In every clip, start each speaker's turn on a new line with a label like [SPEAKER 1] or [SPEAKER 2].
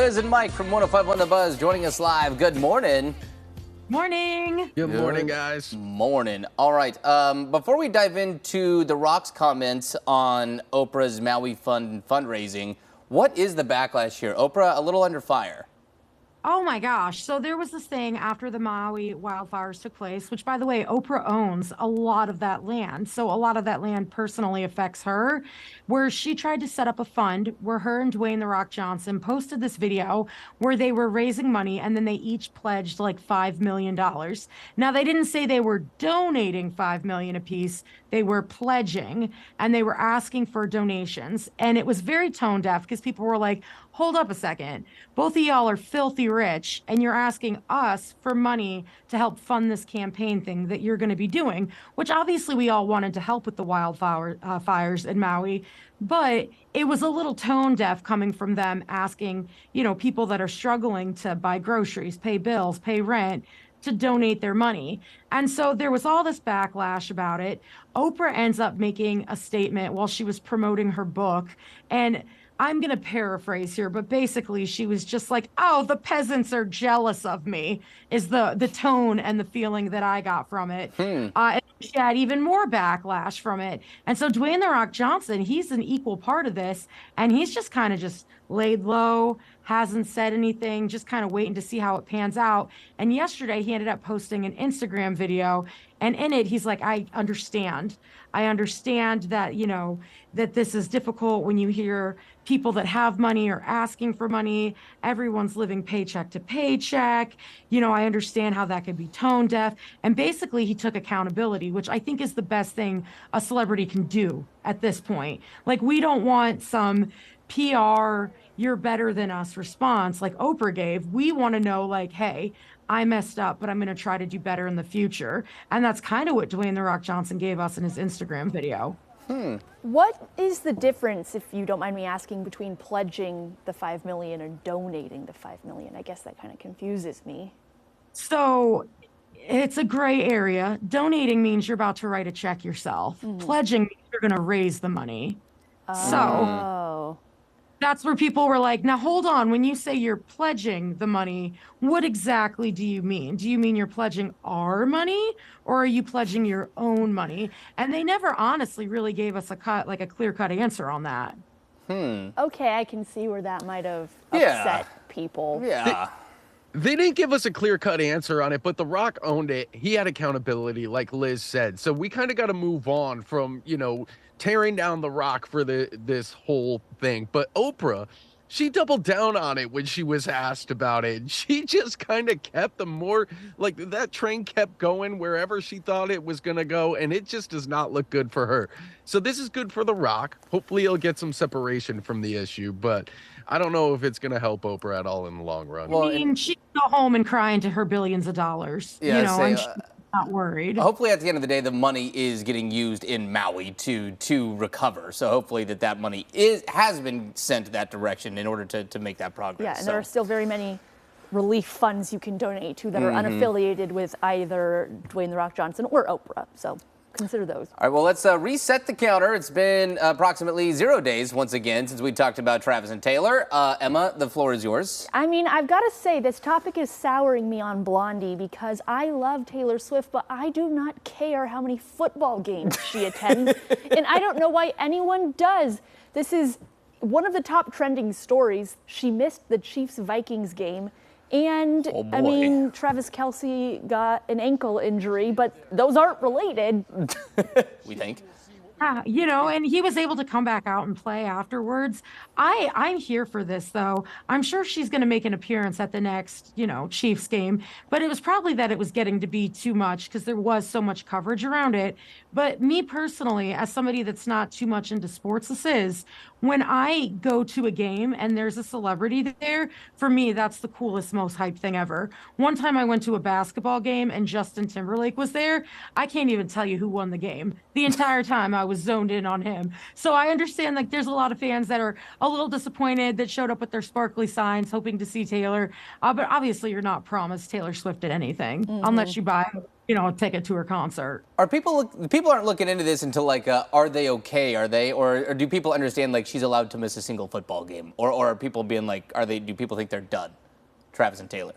[SPEAKER 1] Liz and Mike from 105.1 The Buzz joining us live. Good morning.
[SPEAKER 2] Morning.
[SPEAKER 3] Good morning, guys.
[SPEAKER 1] Morning. All right. Before we dive into The Rock's comments on Oprah's Maui Fund fundraising, what is the backlash here? Oprah, a little under fire.
[SPEAKER 2] Oh my gosh. So there was this thing after the Maui wildfires took place, which by the way, Oprah owns a lot of that land. So a lot of that land personally affects her, where she tried to set up a fund where her and Dwayne "The Rock" Johnson posted this video where they were raising money and then they each pledged like $5 million. Now they didn't say they were donating $5 million apiece. They were pledging and they were asking for donations. And it was very tone deaf because people were like, hold up a second. Both of y'all are filthy rich and you're asking us for money to help fund this campaign thing that you're going to be doing, which obviously we all wanted to help with the fires in Maui. But it was a little tone deaf coming from them asking, people that are struggling to buy groceries, pay bills, pay rent, to donate their money. And so there was all this backlash about it. Oprah ends up making a statement while she was promoting her book. And I'm going to paraphrase here, but basically she was just like, oh, the peasants are jealous of me, is the tone and the feeling that I got from it. And she had even more backlash from it. And so Dwayne "The Rock" Johnson, he's an equal part of this. And he's just kind of just laid low, hasn't said anything, just kind of waiting to see how it pans out. And yesterday he ended up posting an Instagram video. And in it, he's like, I understand that, that this is difficult when you hear people that have money are asking for money. Everyone's living paycheck to paycheck. I understand how that could be tone deaf. And basically he took accountability, which I think is the best thing a celebrity can do at this point. Like, we don't want some PR, you're better than us response like Oprah gave. We want to know, like, hey, I messed up, but I'm going to try to do better in the future. And that's kind of what Dwayne "The Rock" Johnson gave us in his Instagram video.
[SPEAKER 4] What is the difference, if you don't mind me asking, between pledging the $5 million and donating the $5 million? I guess that kind of confuses me. So
[SPEAKER 2] it's a gray area. Donating means you're about to write a check yourself. Pledging means you're going to raise the money. So that's where people were like, now hold on, when you say you're pledging the money, what exactly do you mean? Do you mean you're pledging our money, or are you pledging your own money? And they never honestly really gave us a clear-cut answer on that.
[SPEAKER 4] Okay, I can see where that might have upset people.
[SPEAKER 1] Yeah.
[SPEAKER 3] They didn't give us a clear-cut answer on it, but The Rock owned it. He had accountability, like Liz said. So we kind of got to move on from, tearing down The Rock for this whole thing. But Oprah, she doubled down on it when she was asked about it. She just kind of kept that train kept going wherever she thought it was going to go, and it just does not look good for her. So this is good for The Rock. Hopefully he'll get some separation from the issue, but I don't know if it's going to help Oprah at all in the long run.
[SPEAKER 2] Well, I mean, she can go home and cry into her billions of dollars, and she's not worried.
[SPEAKER 1] Hopefully at the end of the day, the money is getting used in Maui to recover. So hopefully that money has been sent that direction in order to make that progress.
[SPEAKER 4] Yeah, and there are still very many relief funds you can donate to that are unaffiliated with either Dwayne "The Rock" Johnson or Oprah. So consider those.
[SPEAKER 1] All right, well, let's reset the counter. It's been approximately 0 days once again since we talked about Travis and Taylor. Emma, the floor is yours.
[SPEAKER 4] I mean, I've got to say, this topic is souring me on Blondie because I love Taylor Swift, but I do not care how many football games she attends. And I don't know why anyone does. This is one of the top trending stories. She missed the Chiefs-Vikings game. And, I mean, Travis Kelce got an ankle injury, but those aren't related.
[SPEAKER 1] We think.
[SPEAKER 2] And he was able to come back out and play afterwards. I'm here for this, though. I'm sure she's going to make an appearance at the next, Chiefs game. But it was probably that it was getting to be too much because there was so much coverage around it. But me personally, as somebody that's not too much into sports, this is, when I go to a game and there's a celebrity there, for me, that's the coolest, most hyped thing ever. One time I went to a basketball game and Justin Timberlake was there. I can't even tell you who won the game. The entire time I was zoned in on him. So I understand, like, there's a lot of fans that are a little disappointed that showed up with their sparkly signs hoping to see Taylor. But obviously you're not promised Taylor Swift at anything unless you buy take it to her concert.
[SPEAKER 1] Are people aren't looking into this until like, are they okay? Are they, or do people understand like she's allowed to miss a single football game, or are people being like, do people think they're done? Travis and Taylor.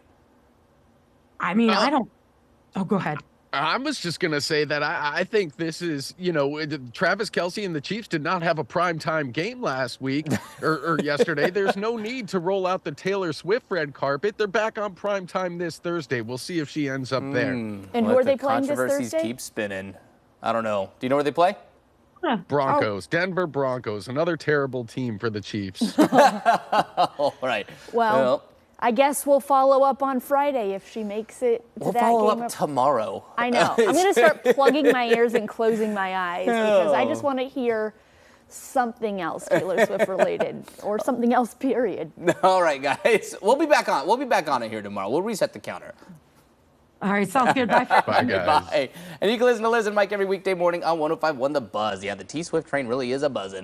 [SPEAKER 2] I mean, I don't. Oh, go ahead.
[SPEAKER 3] I was just going to say that I think this is, Travis Kelce and the Chiefs did not have a primetime game last week or yesterday. There's no need to roll out the Taylor Swift red carpet. They're back on primetime this Thursday. We'll see if she ends up there.
[SPEAKER 4] And who are they playing this
[SPEAKER 1] Controversies
[SPEAKER 4] Thursday?
[SPEAKER 1] keep spinning. I don't know. Do you know where they play?
[SPEAKER 3] Broncos, Denver Broncos, another terrible team for the Chiefs.
[SPEAKER 1] All right.
[SPEAKER 4] Well, I guess we'll follow up on Friday if she makes it to
[SPEAKER 1] We'll
[SPEAKER 4] that
[SPEAKER 1] follow
[SPEAKER 4] game.
[SPEAKER 1] up tomorrow.
[SPEAKER 4] I know. I'm going to start plugging my ears and closing my eyes because I just want to hear something else Taylor Swift related or something else, period.
[SPEAKER 1] All right, guys. We'll be back on it here tomorrow. We'll reset the counter.
[SPEAKER 2] All right, sounds good. Bye.
[SPEAKER 3] Bye, guys.
[SPEAKER 1] Bye. And you can listen to Liz and Mike every weekday morning on 105.1 The Buzz. Yeah, the T-Swift train really is a buzzing.